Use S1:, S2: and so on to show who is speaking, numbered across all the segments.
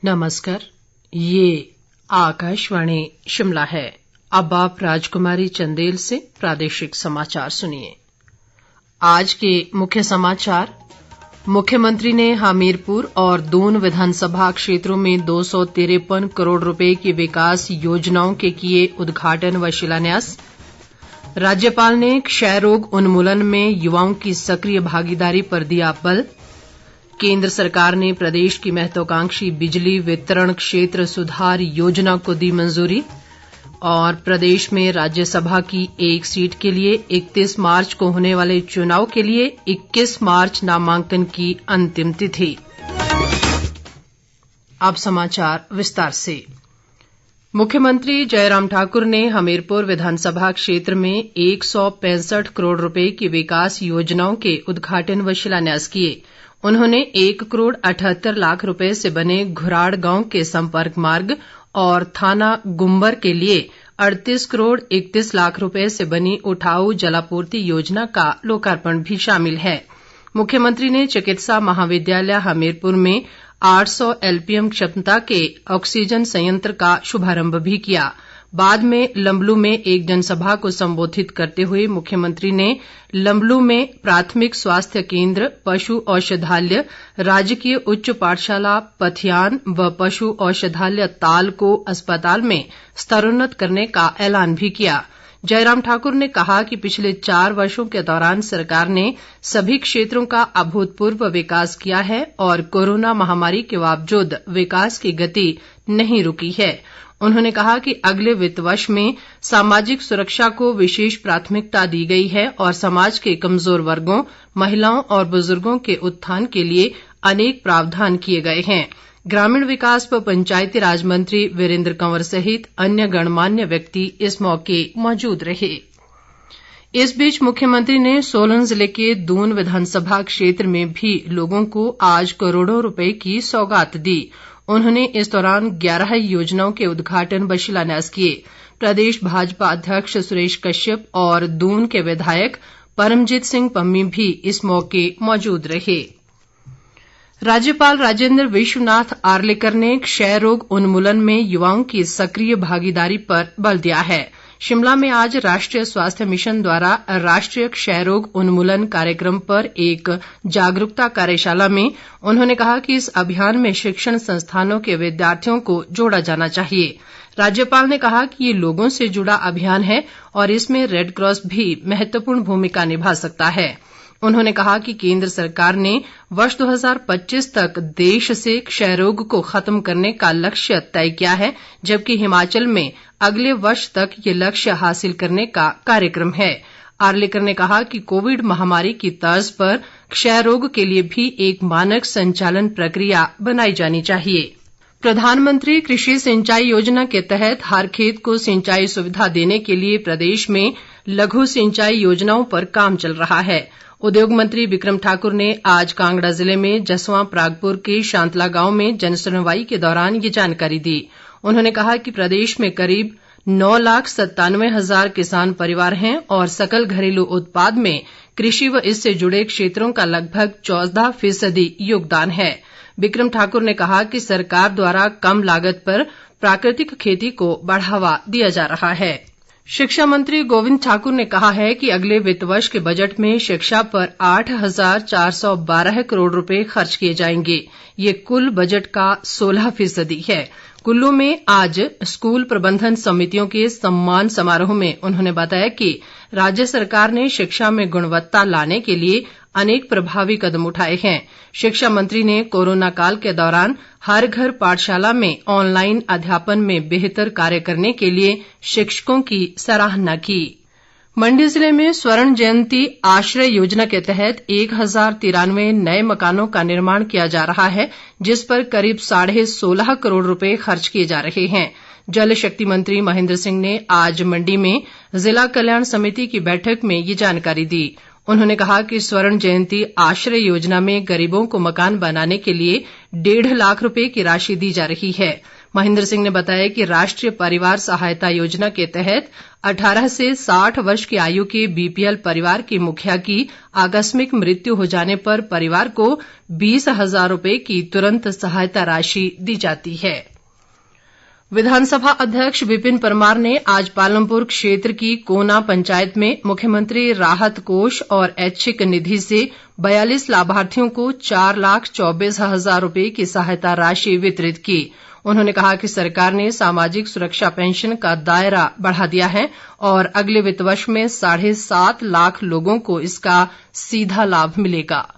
S1: नमस्कार, ये आकाशवाणी शिमला है। अब आप राजकुमारी चंदेल से प्रादेशिक समाचार सुनिए। आज के मुख्य समाचार। मुख्यमंत्री ने हमीरपुर और दून विधानसभा क्षेत्रों में 253 करोड़ रुपए की विकास योजनाओं के किए उद्घाटन व शिलान्यास। राज्यपाल ने क्षय रोग उन्मूलन में युवाओं की सक्रिय भागीदारी पर दिया बल। केंद्र सरकार ने प्रदेश की महत्वाकांक्षी बिजली वितरण क्षेत्र सुधार योजना को दी मंजूरी। और प्रदेश में राज्यसभा की एक सीट के लिए 31 मार्च को होने वाले चुनाव के लिए 21 मार्च नामांकन की अंतिम तिथि। अब समाचार विस्तार से। मुख्यमंत्री जयराम ठाकुर ने हमीरपुर विधानसभा क्षेत्र में 165 करोड़ रुपए की विकास योजनाओं के उद्घाटन व शिलान्यास किए। उन्होंने 1 करोड़ 78 लाख रुपए से बने घुराड़ गांव के संपर्क मार्ग और थाना गुम्बर के लिए 38 करोड़ 31 लाख रुपए से बनी उठाऊ जलापूर्ति योजना का लोकार्पण भी शामिल है। मुख्यमंत्री ने चिकित्सा महाविद्यालय हमीरपुर में 800 एलपीएम क्षमता के ऑक्सीजन संयंत्र का शुभारंभ भी किया। बाद में लंबलू में एक जनसभा को संबोधित करते हुए मुख्यमंत्री ने लंबलू में प्राथमिक स्वास्थ्य केंद्र, पशु औषधालय, राजकीय उच्च पाठशाला पथियान व पशु औषधालय ताल को अस्पताल में स्तरोन्नत करने का ऐलान भी किया। जयराम ठाकुर ने कहा कि पिछले 4 वर्षों के दौरान सरकार ने सभी क्षेत्रों का अभूतपूर्व विकास किया है और कोरोना महामारी के बावजूद विकास की गति नहीं रुकी है। उन्होंने कहा कि अगले वित्त वर्ष में सामाजिक सुरक्षा को विशेष प्राथमिकता दी गई है और समाज के कमजोर वर्गों, महिलाओं और बुजुर्गों के उत्थान के लिए अनेक प्रावधान किए गए हैं। ग्रामीण विकास व पंचायती राज मंत्री वीरेंद्र कंवर सहित अन्य गणमान्य व्यक्ति इस मौके मौजूद रहे। इस बीच मुख्यमंत्री ने सोलन जिले के दून विधानसभा क्षेत्र में भी लोगों को आज करोड़ों रुपए की सौगात दी। उन्होंने इस दौरान 11 योजनाओं के उद्घाटन व शिलान्यास किए। प्रदेश भाजपा अध्यक्ष सुरेश कश्यप और दून के विधायक परमजीत सिंह पम्मी भी इस मौके मौजूद रहे। राज्यपाल राजेंद्र विश्वनाथ आर्लेकर ने क्षय रोग उन्मूलन में युवाओं की सक्रिय भागीदारी पर बल दिया है। शिमला में आज राष्ट्रीय स्वास्थ्य मिशन द्वारा राष्ट्रीय क्षय रोग उन्मूलन कार्यक्रम पर एक जागरूकता कार्यशाला में उन्होंने कहा कि इस अभियान में शिक्षण संस्थानों के विद्यार्थियों को जोड़ा जाना चाहिए। राज्यपाल ने कहा कि ये लोगों से जुड़ा अभियान है और इसमें रेड क्रॉस भी महत्वपूर्ण भूमिका निभा सकता है। उन्होंने कहा कि केंद्र सरकार ने वर्ष 2025 तक देश से क्षय रोग को खत्म करने का लक्ष्य तय किया है, जबकि हिमाचल में अगले वर्ष तक ये लक्ष्य हासिल करने का कार्यक्रम है। आर्लेकर ने कहा कि कोविड महामारी की तर्ज पर क्षय रोग के लिए भी एक मानक संचालन प्रक्रिया बनाई जानी चाहिए। प्रधानमंत्री कृषि सिंचाई योजना के तहत हर खेत को सिंचाई सुविधा देने के लिए प्रदेश में लघु सिंचाई योजनाओं पर काम चल रहा है। उद्योग मंत्री बिक्रम ठाकुर ने आज कांगड़ा जिले में जसवां परागपुर के शांतला गांव में जनसुनवाई के दौरान ये जानकारी दी। उन्होंने कहा कि प्रदेश में करीब 9,97,000 किसान परिवार हैं और सकल घरेलू उत्पाद में कृषि व इससे जुड़े क्षेत्रों का लगभग 14% योगदान है। बिक्रम ठाकुर ने कहा कि सरकार द्वारा कम लागत पर प्राकृतिक खेती को बढ़ावा दिया जा रहा है। शिक्षा मंत्री गोविंद ठाकुर ने कहा है कि अगले वित्त वर्ष के बजट में शिक्षा पर 8,412 करोड़ रुपए खर्च किए जाएंगे। ये कुल बजट का 16% है। कुल्लू में आज स्कूल प्रबंधन समितियों के सम्मान समारोह में उन्होंने बताया कि राज्य सरकार ने शिक्षा में गुणवत्ता लाने के लिए अनेक प्रभावी कदम उठाए हैं। शिक्षा मंत्री ने कोरोना काल के दौरान हर घर पाठशाला में ऑनलाइन अध्यापन में बेहतर कार्य करने के लिए शिक्षकों की सराहना की। मंडी जिले में स्वर्ण जयंती आश्रय योजना के तहत 1093 नए मकानों का निर्माण किया जा रहा है, जिस पर करीब 16.5 करोड़ रुपए खर्च किए जा रहे हैं। जल शक्ति मंत्री महेंद्र सिंह ने आज मंडी में जिला कल्याण समिति की बैठक में ये जानकारी दी। उन्होंने कहा कि स्वर्ण जयंती आश्रय योजना में गरीबों को मकान बनाने के लिए 1.5 लाख रुपए की राशि दी जा रही है। महेंद्र सिंह ने बताया कि राष्ट्रीय परिवार सहायता योजना के तहत 18 से 60 वर्ष की आयु के बीपीएल परिवार की मुखिया की आकस्मिक मृत्यु हो जाने पर परिवार को 20,000 रुपए की तुरंत सहायता राशि दी जाती है। विधानसभा अध्यक्ष विपिन परमार ने आज पालमपुर क्षेत्र की कोना पंचायत में मुख्यमंत्री राहत कोष और ऐच्छिक निधि से 42 लाभार्थियों को 4,24,000 रुपए की सहायता राशि वितरित की। उन्होंने कहा कि सरकार ने सामाजिक सुरक्षा पेंशन का दायरा बढ़ा दिया है और अगले वित्त वर्ष में 7.5 लाख लोगों को इसका सीधा लाभ मिलेगा।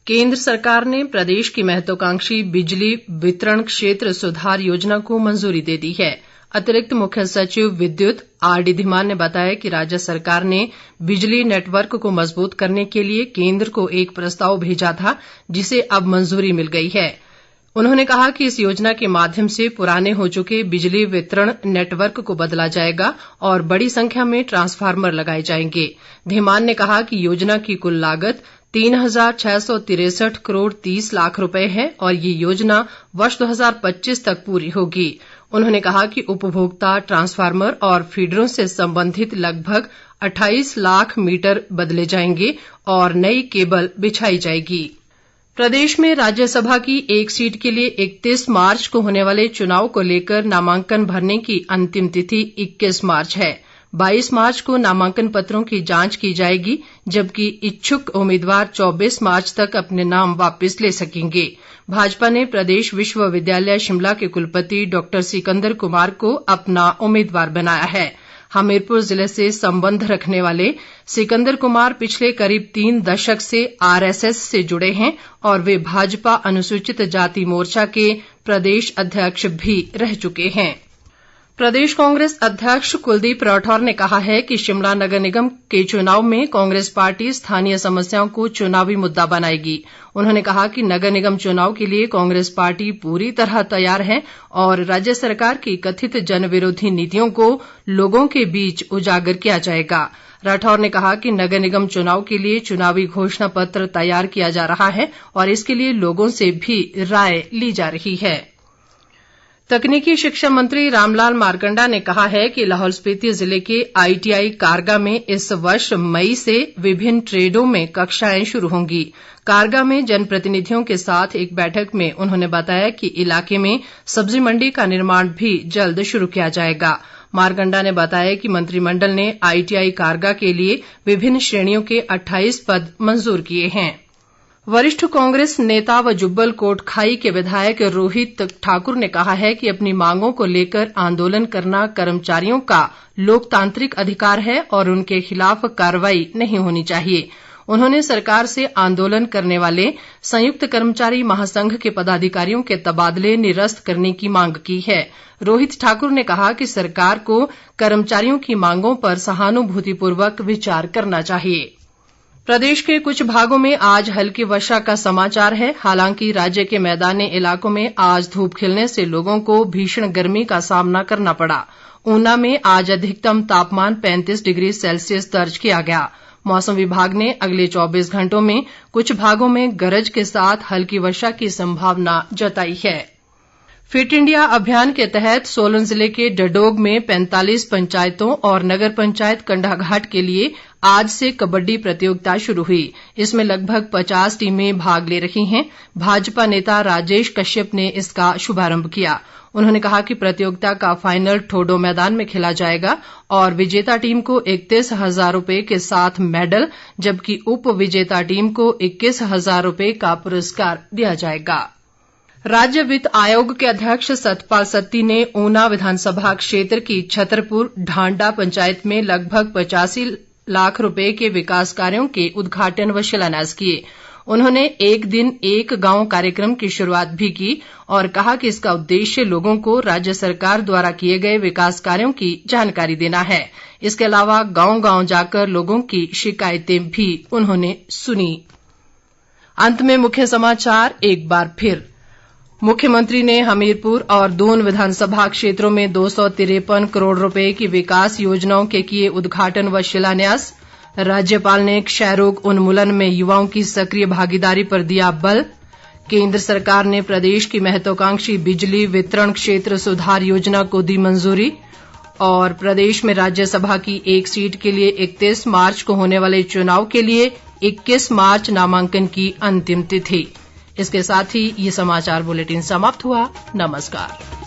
S1: केंद्र सरकार ने प्रदेश की महत्वाकांक्षी बिजली वितरण क्षेत्र सुधार योजना को मंजूरी दे दी है। अतिरिक्त मुख्य सचिव विद्युत आरडी धीमान ने बताया कि राज्य सरकार ने बिजली नेटवर्क को मजबूत करने के लिए केंद्र को एक प्रस्ताव भेजा था, जिसे अब मंजूरी मिल गई है। उन्होंने कहा कि इस योजना के माध्यम से पुराने हो चुके बिजली वितरण नेटवर्क को बदला जाएगा और बड़ी संख्या में ट्रांसफार्मर लगाए जाएंगे। धीमान ने कहा कि योजना की कुल लागत 3,663 करोड़ 30 लाख रुपए है और ये योजना वर्ष 2025 तक पूरी होगी। उन्होंने कहा कि उपभोक्ता ट्रांसफार्मर और फीडरों से संबंधित लगभग 28 लाख मीटर बदले जाएंगे और नई केबल बिछाई जाएगी। प्रदेश में राज्यसभा की एक सीट के लिए 31 मार्च को होने वाले चुनाव को लेकर नामांकन भरने की अंतिम तिथि 21 मार्च है। 22 मार्च को नामांकन पत्रों की जांच की जाएगी, जबकि इच्छुक उम्मीदवार 24 मार्च तक अपने नाम वापस ले सकेंगे। भाजपा ने प्रदेश विश्वविद्यालय शिमला के कुलपति डॉ सिकंदर कुमार को अपना उम्मीदवार बनाया है। हमीरपुर जिले से संबंध रखने वाले सिकंदर कुमार पिछले करीब 3 दशक से आरएसएस से जुड़े हैं और वे भाजपा अनुसूचित जाति मोर्चा के प्रदेश अध्यक्ष भी रह चुके हैं। प्रदेश कांग्रेस अध्यक्ष कुलदीप राठौर ने कहा है कि शिमला नगर निगम के चुनाव में कांग्रेस पार्टी स्थानीय समस्याओं को चुनावी मुद्दा बनाएगी। उन्होंने कहा कि नगर निगम चुनाव के लिए कांग्रेस पार्टी पूरी तरह तैयार है और राज्य सरकार की कथित जनविरोधी नीतियों को लोगों के बीच उजागर किया जाएगा। राठौर ने कहा कि नगर निगम चुनाव के लिए चुनावी घोषणा पत्र तैयार किया जा रहा है और इसके लिए लोगों से भी राय ली जा रही है। तकनीकी शिक्षा मंत्री रामलाल मारकंडा ने कहा है कि लाहौल स्पीति जिले के आईटीआई कारगा में इस वर्ष मई से विभिन्न ट्रेडों में कक्षाएं शुरू होंगी। कारगा में जनप्रतिनिधियों के साथ एक बैठक में उन्होंने बताया कि इलाके में सब्जी मंडी का निर्माण भी जल्द शुरू किया जाएगा। मारकंडा ने बताया कि मंत्रिमंडल ने आईटीआई कारगा के लिए विभिन्न श्रेणियों के 28 पद मंजूर किए हैं। वरिष्ठ कांग्रेस नेता व जुब्बल कोटखाई के विधायक रोहित ठाकुर ने कहा है कि अपनी मांगों को लेकर आंदोलन करना कर्मचारियों का लोकतांत्रिक अधिकार है और उनके खिलाफ कार्रवाई नहीं होनी चाहिए। उन्होंने सरकार से आंदोलन करने वाले संयुक्त कर्मचारी महासंघ के पदाधिकारियों के तबादले निरस्त करने की मांग की है। रोहित ठाकुर ने कहा कि सरकार को कर्मचारियों की मांगों पर सहानुभूतिपूर्वक विचार करना चाहिए। प्रदेश के कुछ भागों में आज हल्की वर्षा का समाचार है। हालांकि राज्य के मैदानी इलाकों में आज धूप खिलने से लोगों को भीषण गर्मी का सामना करना पड़ा। ऊना में आज अधिकतम तापमान 35 डिग्री सेल्सियस दर्ज किया गया। मौसम विभाग ने अगले 24 घंटों में कुछ भागों में गरज के साथ हल्की वर्षा की संभावना जताई है। फिट इंडिया अभियान के तहत सोलन जिले के डडोग में 45 पंचायतों और नगर पंचायत कंडाघाट के लिए आज से कबड्डी प्रतियोगिता शुरू हुई। इसमें लगभग 50 टीमें भाग ले रही हैं। भाजपा नेता राजेश कश्यप ने इसका शुभारंभ किया। उन्होंने कहा कि प्रतियोगिता का फाइनल ठोडो मैदान में खेला जाएगा और विजेता टीम को 31,000 रुपए के साथ मेडल, जबकि उप विजेता टीम को 21,000 रुपए का पुरस्कार दिया जाएगा। राज्य वित्त आयोग के अध्यक्ष सतपाल सत्ती ने ऊना विधानसभा क्षेत्र की छतरपुर ढांडा पंचायत में लगभग 85 लाख रुपए के विकास कार्यों के उद्घाटन व शिलान्यास किए। उन्होंने एक दिन एक गांव कार्यक्रम की शुरुआत भी की और कहा कि इसका उद्देश्य लोगों को राज्य सरकार द्वारा किए गए विकास कार्यों की जानकारी देना है। इसके अलावा गांव-गांव जाकर लोगों की शिकायतें भी उन्होंने सुनी। अंत में मुख्य समाचार एक बार फिर। मुख्यमंत्री ने हमीरपुर और दून विधानसभा क्षेत्रों में 253 करोड़ रुपए की विकास योजनाओं के किए उद्घाटन व शिलान्यास। राज्यपाल ने क्षय रोग उन्मूलन में युवाओं की सक्रिय भागीदारी पर दिया बल। केंद्र सरकार ने प्रदेश की महत्वाकांक्षी बिजली वितरण क्षेत्र सुधार योजना को दी मंजूरी। और प्रदेश में राज्यसभा की एक सीट के लिए 31 मार्च को होने वाले चुनाव के लिए 21 मार्च नामांकन की अंतिम तिथि। इसके साथ ही ये समाचार बुलेटिन समाप्त हुआ। नमस्कार।